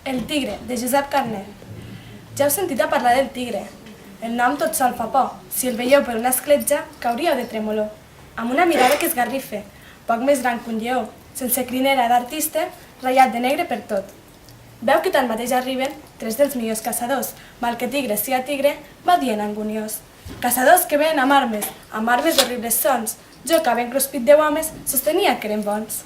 El tigre, de Josep Carner. Ja heu sentit a parlar del tigre. El nom tot sol fa por. Si el veieu per una escletxa, cauríeu de tremolor. Amb una mirada que esgarrife, poc més gran que un lleó, sense crinera d'artista, ratllat de negre per tot. Veu que tanmateix arriben tres dels millors caçadors, mal que tigre sia tigre, va dient anguniós. Caçadors que venen amb armes d'horribles sons. Jo, que ben cruspit de homes, sostenia que eren bons.